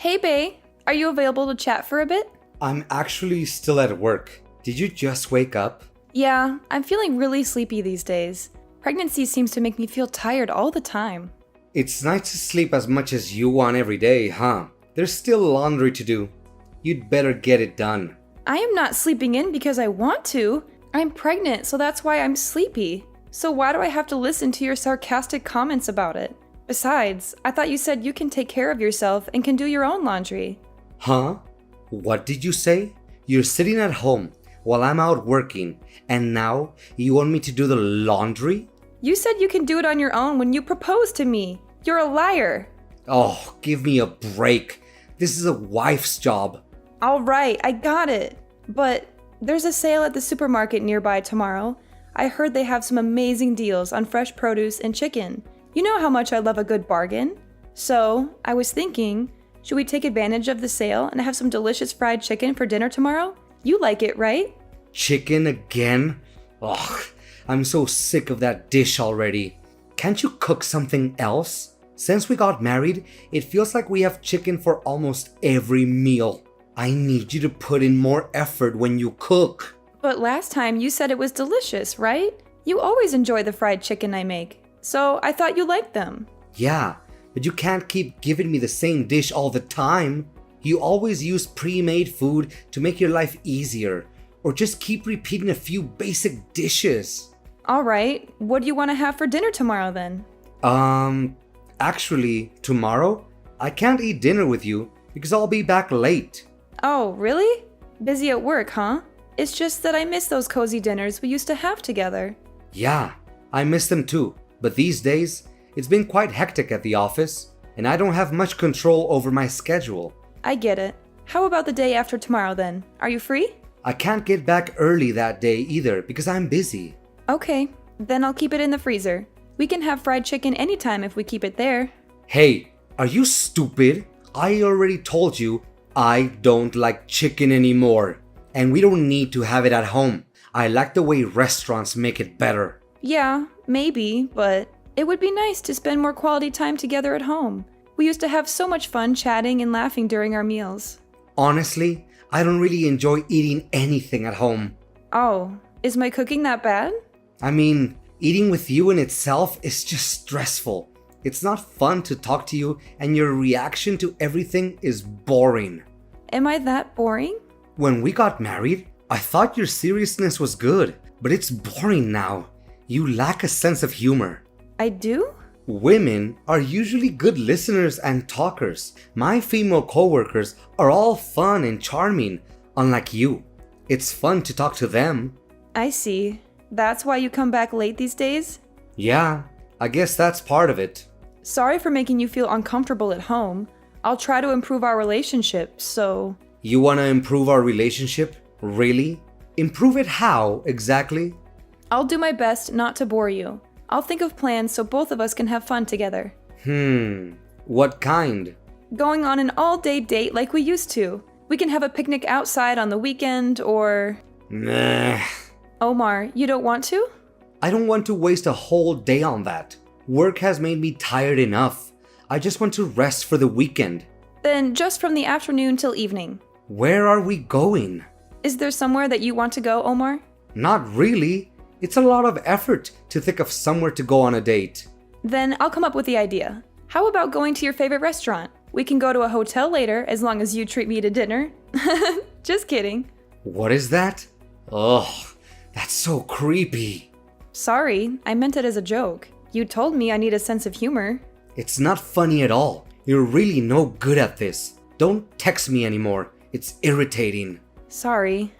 Hey, Bae. Are you available to chat for a bit? I'm actually still at work. Did you just wake up? Yeah, I'm feeling really sleepy these days. Pregnancy seems to make me feel tired all the time. It's nice to sleep as much as you want every day, huh? There's still laundry to do. You'd better get it done. I am not sleeping in because I want to. I'm pregnant, so that's why I'm sleepy. So why do I have to listen to your sarcastic comments about it? Besides, I thought you said you can take care of yourself and can do your own laundry. Huh? What did you say? You're sitting at home while I'm out working, and now you want me to do the laundry? You said you can do it on your own when you proposed to me. You're a liar. Oh, give me a break. This is a wife's job. All right, I got it. But there's a sale at the supermarket nearby tomorrow. I heard they have some amazing deals on fresh produce and chicken. You know how much I love a good bargain. So, I was thinking, should we take advantage of the sale and have some delicious fried chicken for dinner tomorrow? You like it, right? Chicken again? Ugh, I'm so sick of that dish already. Can't you cook something else? Since we got married, it feels like we have chicken for almost every meal. I need you to put in more effort when you cook. But last time you said it was delicious, right? You always enjoy the fried chicken I make. So I thought you liked them. Yeah, but you can't keep giving me the same dish all the time. You always use pre-made food to make your life easier, or just keep repeating a few basic dishes. All right, what do you want to have for dinner tomorrow then? Actually, tomorrow, I can't eat dinner with you because I'll be back late. Oh, really? Busy at work, huh? It's just that I miss those cozy dinners we used to have together. Yeah, I miss them too, but these days, it's been quite hectic at the office, and I don't have much control over my schedule. I get it. How about the day after tomorrow then? Are you free? I can't get back early that day either because I'm busy. Okay, then I'll keep it in the freezer. We can have fried chicken anytime if we keep it there. Hey, are you stupid? I already told you I don't like chicken anymore. And we don't need to have it at home. I like the way restaurants make it better. Yeah, maybe, but it would be nice to spend more quality time together at home. We used to have so much fun chatting and laughing during our meals. Honestly, I don't really enjoy eating anything at home. Oh, is my cooking that bad? I mean, eating with you in itself is just stressful. It's not fun to talk to you, and your reaction to everything is boring. Am I that boring? When we got married, I thought your seriousness was good, but it's boring now. You lack a sense of humor. I do? Women are usually good listeners and talkers. My female coworkers are all fun and charming, unlike you. It's fun to talk to them. I see. That's why you come back late these days? Yeah, I guess that's part of it. Sorry for making you feel uncomfortable at home. I'll try to improve our relationship, so... You want to improve our relationship? Really? Improve it how, exactly? I'll do my best not to bore you. I'll think of plans so both of us can have fun together. What kind? Going on an all-day date like we used to. We can have a picnic outside on the weekend, or... Nah. Omar, you don't want to? I don't want to waste a whole day on that. Work has made me tired enough. I just want to rest for the weekend. Then just from the afternoon till evening. Where are we going? Is there somewhere that you want to go, Omar? Not really. It's a lot of effort to think of somewhere to go on a date. Then I'll come up with the idea. How about going to your favorite restaurant? We can go to a hotel later as long as you treat me to dinner. Just kidding. What is that? Ugh, that's so creepy. Sorry, I meant it as a joke. You told me I need a sense of humor. It's not funny at all. You're really no good at this. Don't text me anymore. It's irritating. Sorry.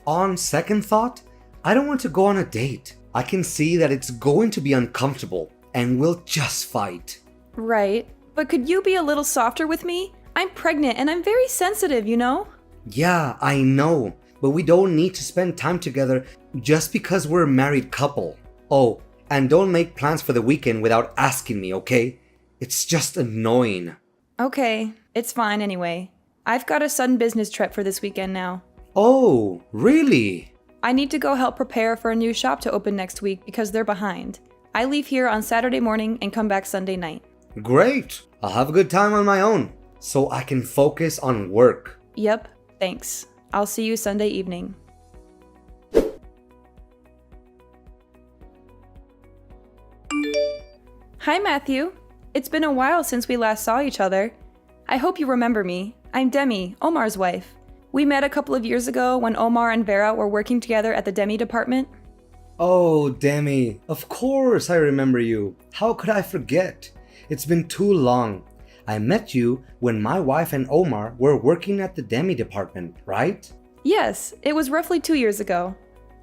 On second thought, I don't want to go on a date. I can see that it's going to be uncomfortable and we'll just fight. Right. But could you be a little softer with me? I'm pregnant and I'm very sensitive, you know? Yeah, I know. But we don't need to spend time together just because we're a married couple. Oh, and don't make plans for the weekend without asking me, okay? It's just annoying. Okay, it's fine anyway. I've got a sudden business trip for this weekend now. Oh, really? I need to go help prepare for a new shop to open next week because they're behind. I leave here on Saturday morning and come back Sunday night. Great. I'll have a good time on my own. so I can focus on work. Yep, thanks. I'll see you Sunday evening. Hi, Matthew. It's been a while since we last saw each other. I hope you remember me. I'm Demi, Omar's wife. We met a couple of years ago when Omar and Vera were working together at the Demi department. Oh, Demi, of course I remember you. How could I forget? It's been too long. I met you when my wife and Omar were working at the Demi department, right? Yes, it was roughly 2 years ago.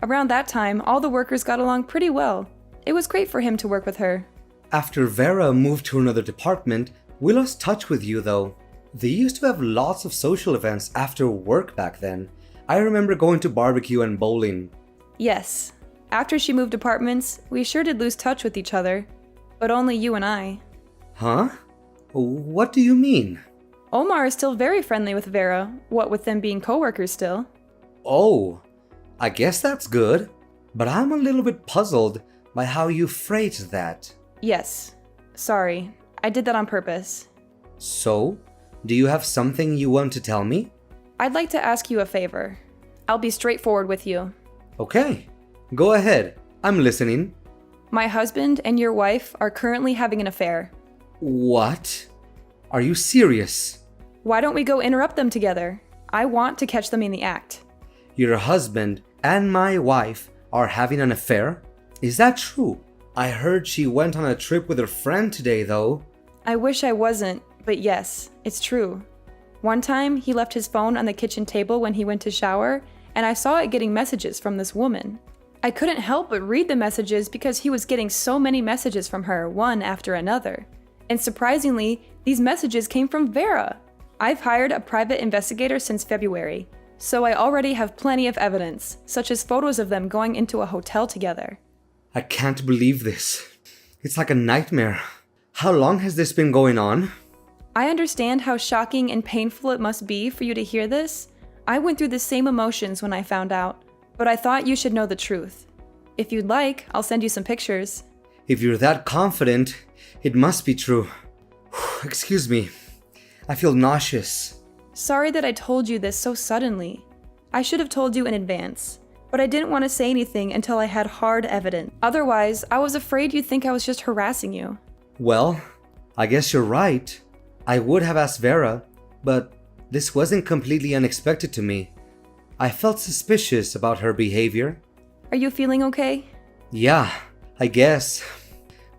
Around that time, all the workers got along pretty well. It was great for him to work with her. After Vera moved to another department, we lost touch with you though. They used to have lots of social events after work back then. I remember going to barbecue and bowling. Yes. After she moved departments, we sure did lose touch with each other. But only you and I. Huh? What do you mean? Omar is still very friendly with Vera, what with them being coworkers still. Oh, I guess that's good. But I'm a little bit puzzled by how you phrased that. Yes. Sorry. I did that on purpose. So, do you have something you want to tell me? I'd like to ask you a favor. I'll be straightforward with you. Okay, go ahead. I'm listening. My husband and your wife are currently having an affair. What? Are you serious? Why don't we go interrupt them together? I want to catch them in the act. Your husband and my wife are having an affair? Is that true? I heard she went on a trip with her friend today, though. I wish I wasn't, but yes, it's true. One time, he left his phone on the kitchen table when he went to shower, and I saw it getting messages from this woman. I couldn't help but read the messages because he was getting so many messages from her, one after another. And surprisingly, these messages came from Vera. I've hired a private investigator since February, so I already have plenty of evidence, such as photos of them going into a hotel together. I can't believe this. It's like a nightmare. How long has this been going on? I understand how shocking and painful it must be for you to hear this. I went through the same emotions when I found out, but I thought you should know the truth. If you'd like, I'll send you some pictures. If you're that confident, it must be true. Excuse me. I feel nauseous. Sorry that I told you this so suddenly. I should have told you in advance, but I didn't want to say anything until I had hard evidence. Otherwise, I was afraid you'd think I was just harassing you. Well, I guess you're right. I would have asked Vera, but this wasn't completely unexpected to me. I felt suspicious about her behavior. Are you feeling okay? Yeah, I guess.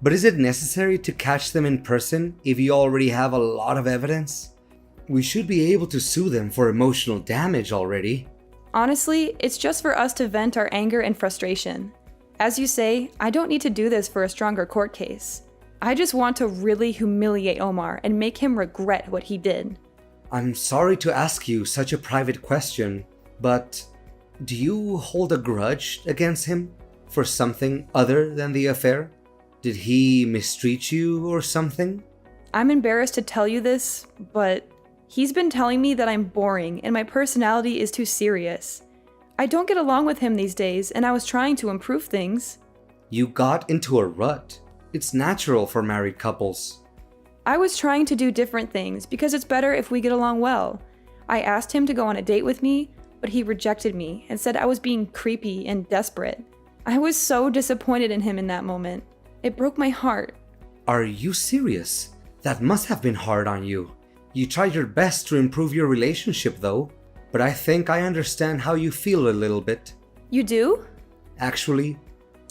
But is it necessary to catch them in person if you already have a lot of evidence? We should be able to sue them for emotional damage already. Honestly, it's just for us to vent our anger and frustration. As you say, I don't need to do this for a stronger court case. I just want to really humiliate Omar and make him regret what he did. I'm sorry to ask you such a private question, but do you hold a grudge against him for something other than the affair? Did he mistreat you or something? I'm embarrassed to tell you this, but he's been telling me that I'm boring and my personality is too serious. I don't get along with him these days, and I was trying to improve things. You got into a rut. It's natural for married couples. I was trying to do different things because it's better if we get along well. I asked him to go on a date with me, but he rejected me and said I was being creepy and desperate. I was so disappointed in him in that moment. It broke my heart. Are you serious? That must have been hard on you. You tried your best to improve your relationship though, but I think I understand how you feel a little bit. You do? Actually,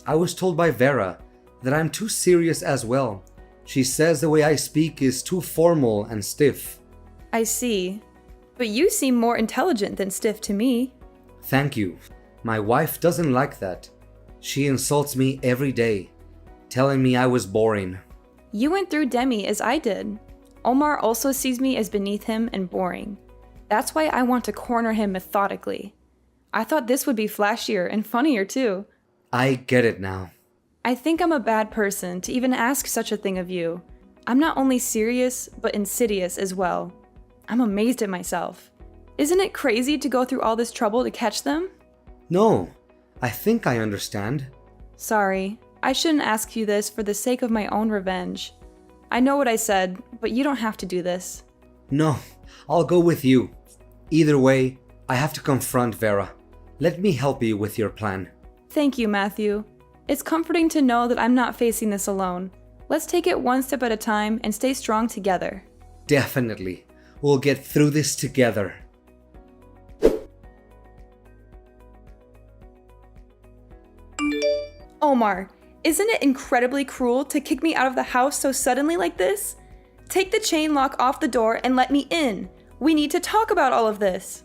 I was told by Vera that I'm too serious as well. She says the way I speak is too formal and stiff. I see. But you seem more intelligent than stiff to me. Thank you. My wife doesn't like that. She insults me every day, telling me I was boring. You went through Demi as I did. Omar also sees me as beneath him and boring. That's why I want to corner him methodically. I thought this would be flashier and funnier too. I get it now. I think I'm a bad person to even ask such a thing of you. I'm not only serious, but insidious as well. I'm amazed at myself. Isn't it crazy to go through all this trouble to catch them? No, I think I understand. Sorry, I shouldn't ask you this for the sake of my own revenge. I know what I said, but you don't have to do this. No, I'll go with you. Either way, I have to confront Vera. Let me help you with your plan. Thank you, Matthew. It's comforting to know that I'm not facing this alone. Let's take it one step at a time and stay strong together. Definitely. We'll get through this together. Omar, isn't it incredibly cruel to kick me out of the house so suddenly like this? Take the chain lock off the door and let me in. We need to talk about all of this.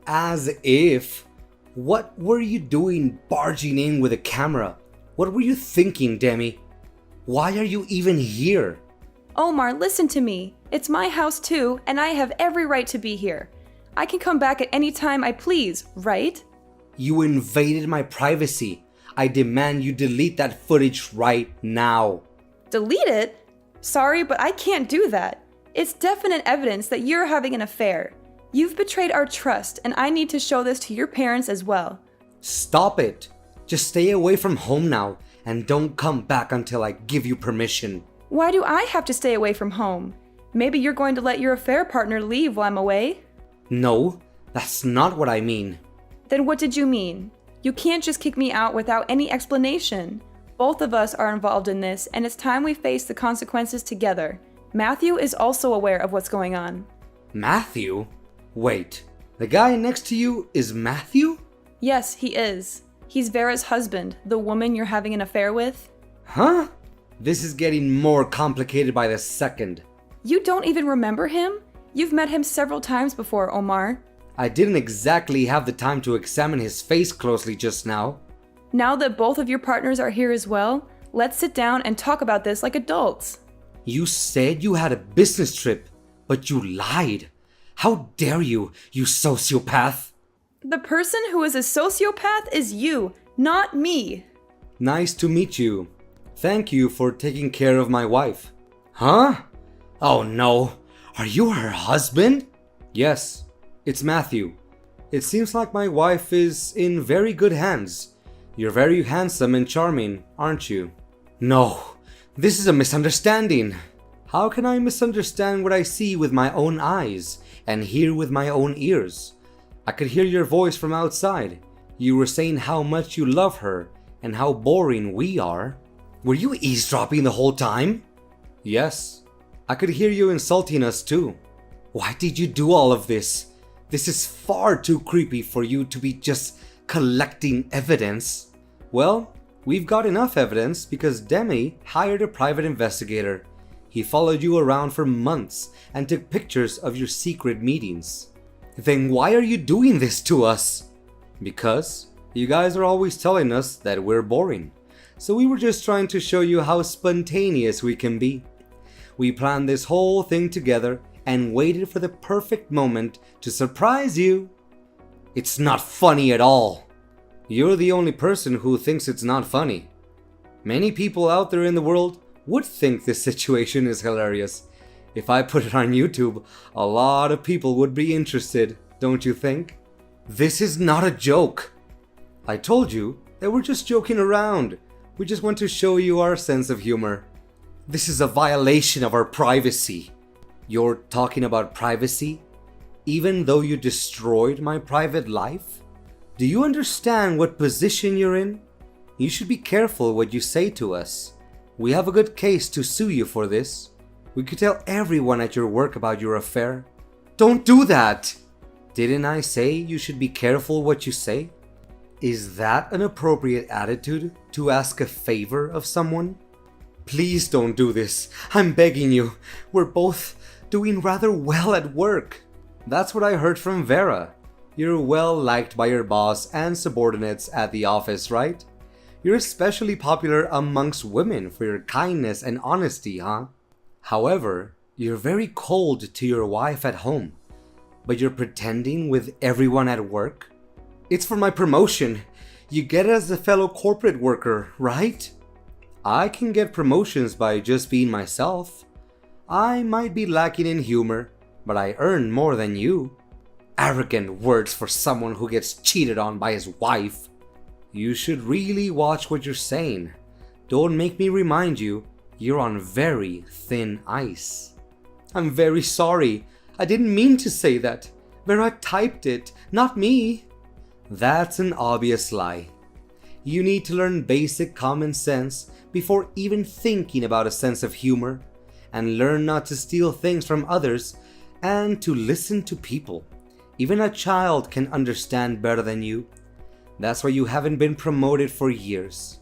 As if. What were you doing barging in with a camera? What were you thinking, Demi? Why are you even here? Omar, listen to me. It's my house too, and I have every right to be here. I can come back at any time I please, right? You invaded my privacy. I demand you delete that footage right now. Delete it? Sorry, but I can't do that. It's definite evidence that you're having an affair. You've betrayed our trust, and I need to show this to your parents as well. Stop it. Just stay away from home now, and don't come back until I give you permission. Why do I have to stay away from home? Maybe you're going to let your affair partner leave while I'm away? No, that's not what I mean. Then what did you mean? You can't just kick me out without any explanation. Both of us are involved in this, and it's time we face the consequences together. Matthew is also aware of what's going on. Matthew? Wait, the guy next to you is Matthew? Yes, he is. He's Vera's husband, the woman you're having an affair with. Huh? This is getting more complicated by the second. You don't even remember him? You've met him several times before, Omar. I didn't exactly have the time to examine his face closely just now. Now that both of your partners are here as well, let's sit down and talk about this like adults. You said you had a business trip, but you lied. How dare you, you sociopath? The person who is a sociopath is you, not me. Nice to meet you. Thank you for taking care of my wife. Huh? Oh no. Are you her husband? Yes, it's Matthew. It seems like my wife is in very good hands. You're very handsome and charming, aren't you? No, this is a misunderstanding. How can I misunderstand what I see with my own eyes and hear with my own ears? I could hear your voice from outside. You were saying how much you love her and how boring we are. Were you eavesdropping the whole time? Yes. I could hear you insulting us too. Why did you do all of this? This is far too creepy for you to be just collecting evidence. Well, we've got enough evidence because Demi hired a private investigator. He followed you around for months and took pictures of your secret meetings. Then why are you doing this to us? Because you guys are always telling us that we're boring. So we were just trying to show you how spontaneous we can be. We planned this whole thing together and waited for the perfect moment to surprise you. It's not funny at all. You're the only person who thinks it's not funny. Many people out there in the world would think this situation is hilarious. If I put it on YouTube, a lot of people would be interested, don't you think? This is not a joke. I told you that we're just joking around. We just want to show you our sense of humor. This is a violation of our privacy. You're talking about privacy? Even though you destroyed my private life? Do you understand what position you're in? You should be careful what you say to us. We have a good case to sue you for this. We could tell everyone at your work about your affair. Don't do that! Didn't I say you should be careful what you say? Is that an appropriate attitude to ask a favor of someone? Please don't do this. I'm begging you. We're both doing rather well at work. That's what I heard from Vera. You're well liked by your boss and subordinates at the office, right? You're especially popular amongst women for your kindness and honesty, huh? However, you're very cold to your wife at home, but you're pretending with everyone at work? It's for my promotion. You get it as a fellow corporate worker, right? I can get promotions by just being myself. I might be lacking in humor, but I earn more than you. Arrogant words for someone who gets cheated on by his wife. You should really watch what you're saying. Don't make me remind you, you're on very thin ice. I'm very sorry. I didn't mean to say that. Vera typed it, not me. That's an obvious lie. You need to learn basic common sense before even thinking about a sense of humor, and learn not to steal things from others and to listen to people. Even a child can understand better than you. That's why you haven't been promoted for years.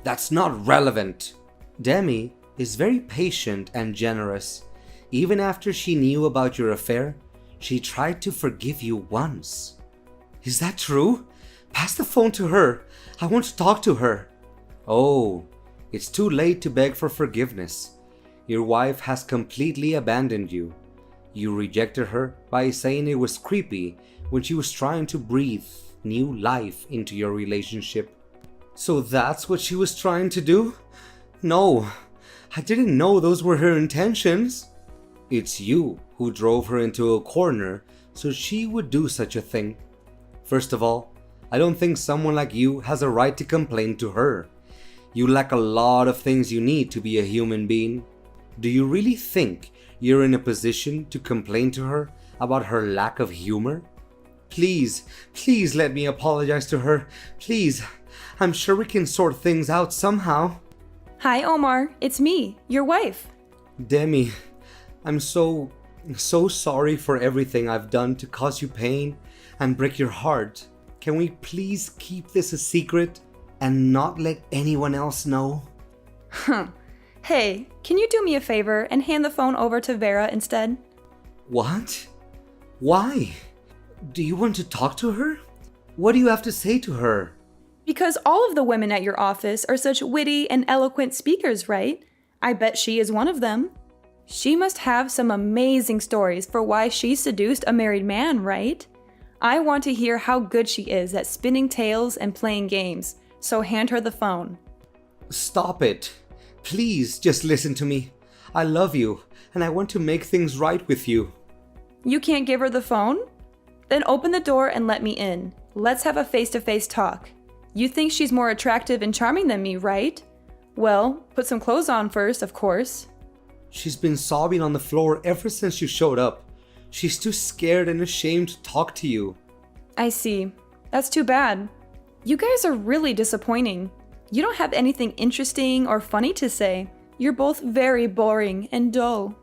That's not relevant. Demi is very patient and generous. Even after she knew about your affair, she tried to forgive you once. Is that true? Pass the phone to her. I want to talk to her. Oh, it's too late to beg for forgiveness. Your wife has completely abandoned you. You rejected her by saying it was creepy when she was trying to breathe new life into your relationship. So that's what she was trying to do? No, I didn't know those were her intentions. It's you who drove her into a corner so she would do such a thing. First of all, I don't think someone like you has a right to complain to her. You lack a lot of things you need to be a human being. Do you really think you're in a position to complain to her about her lack of humor? Please let me apologize to her. Please, I'm sure we can sort things out somehow. Hi, Omar. It's me, your wife. Demi, I'm so sorry for everything I've done to cause you pain and break your heart. Can we please keep this a secret and not let anyone else know? Hey, can you do me a favor and hand the phone over to Vera instead? What? Why? Do you want to talk to her? What do you have to say to her? Because all of the women at your office are such witty and eloquent speakers, right? I bet she is one of them. She must have some amazing stories for why she seduced a married man, right? I want to hear how good she is at spinning tales and playing games, so hand her the phone. Stop it. Please just listen to me. I love you, and I want to make things right with you. You can't give her the phone? Then open the door and let me in. Let's have a face-to-face talk. You think she's more attractive and charming than me, right? Well, put some clothes on first, of course. She's been sobbing on the floor ever since you showed up. She's too scared and ashamed to talk to you. I see. That's too bad. You guys are really disappointing. You don't have anything interesting or funny to say. You're both very boring and dull.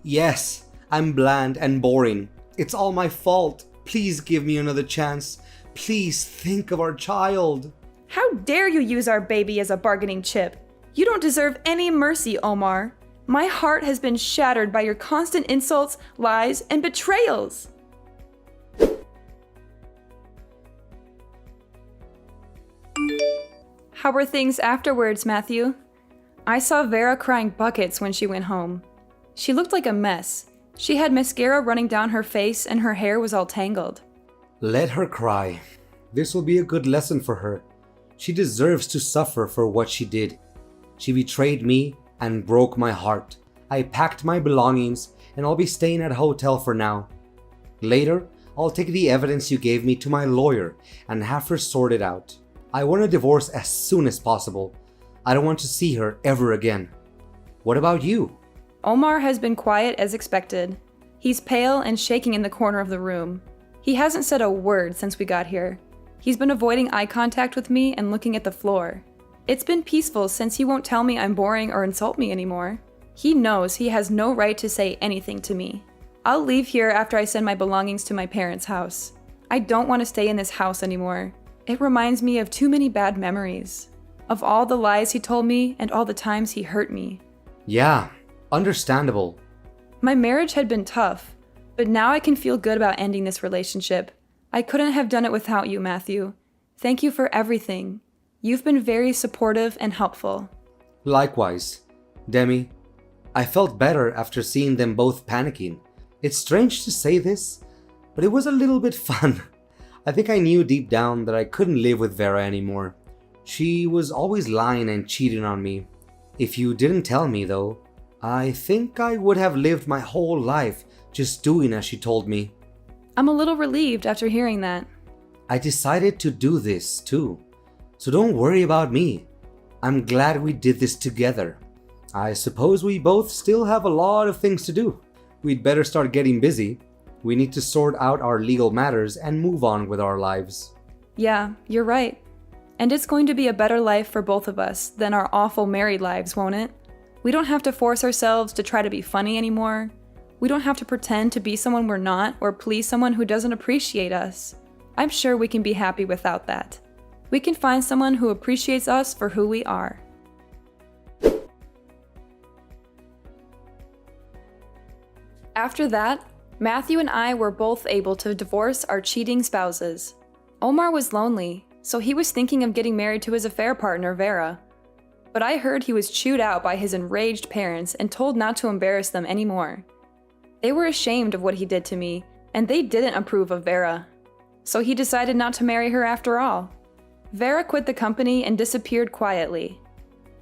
Yes, I'm bland and boring. It's all my fault. Please give me another chance. Please think of our child. How dare you use our baby as a bargaining chip? You don't deserve any mercy, Omar. My heart has been shattered by your constant insults, lies, and betrayals. How were things afterwards, Matthew? I saw Vera crying buckets when she went home. She looked like a mess. She had mascara running down her face and her hair was all tangled. Let her cry. This will be a good lesson for her. She deserves to suffer for what she did. She betrayed me and broke my heart. I packed my belongings and I'll be staying at a hotel for now. Later, I'll take the evidence you gave me to my lawyer and have her sort it out. I want a divorce as soon as possible. I don't want to see her ever again. What about you? Omar has been quiet as expected. He's pale and shaking in the corner of the room. He hasn't said a word since we got here. He's been avoiding eye contact with me and looking at the floor. It's been peaceful since he won't tell me I'm boring or insult me anymore. He knows he has no right to say anything to me. I'll leave here after I send my belongings to my parents' house. I don't want to stay in this house anymore. It reminds me of too many bad memories. Of all the lies he told me and all the times he hurt me. Yeah, understandable. My marriage had been tough, but now I can feel good about ending this relationship. I couldn't have done it without you, Matthew. Thank you for everything. You've been very supportive and helpful. Likewise, Demi. I felt better after seeing them both panicking. It's strange to say this, but it was a little bit fun. I think I knew deep down that I couldn't live with Vera anymore. She was always lying and cheating on me. If you didn't tell me though, I think I would have lived my whole life just doing as she told me. I'm a little relieved after hearing that. I decided to do this too, so don't worry about me. I'm glad we did this together. I suppose we both still have a lot of things to do. We'd better start getting busy. We need to sort out our legal matters and move on with our lives. Yeah, you're right. And it's going to be a better life for both of us than our awful married lives, won't it? We don't have to force ourselves to try to be funny anymore. We don't have to pretend to be someone we're not or please someone who doesn't appreciate us. I'm sure we can be happy without that. We can find someone who appreciates us for who we are. After that, Matthew and I were both able to divorce our cheating spouses. Omar was lonely, so he was thinking of getting married to his affair partner, Vera. But I heard he was chewed out by his enraged parents and told not to embarrass them anymore. They were ashamed of what he did to me, and they didn't approve of Vera. So he decided not to marry her after all. Vera quit the company and disappeared quietly.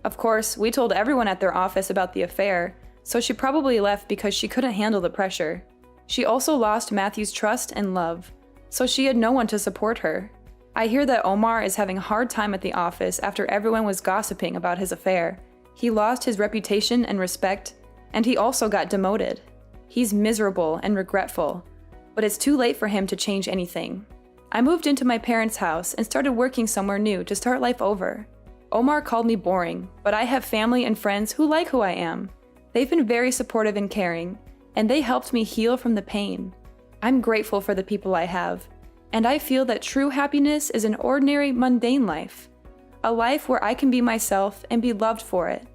Of course, we told everyone at their office about the affair, so she probably left because she couldn't handle the pressure. She also lost Matthew's trust and love, so she had no one to support her. I hear that Omar is having a hard time at the office after everyone was gossiping about his affair. He lost his reputation and respect, and he also got demoted. He's miserable and regretful, but it's too late for him to change anything. I moved into my parents' house and started working somewhere new to start life over. Omar called me boring, but I have family and friends who like who I am. They've been very supportive and caring, and they helped me heal from the pain. I'm grateful for the people I have, and I feel that true happiness is an ordinary, mundane life. A life where I can be myself and be loved for it.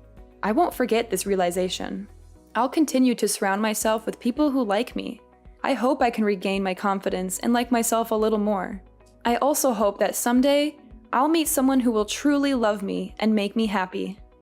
I won't forget this realization. I'll continue to surround myself with people who like me. I hope I can regain my confidence and like myself a little more. I also hope that someday, I'll meet someone who will truly love me and make me happy.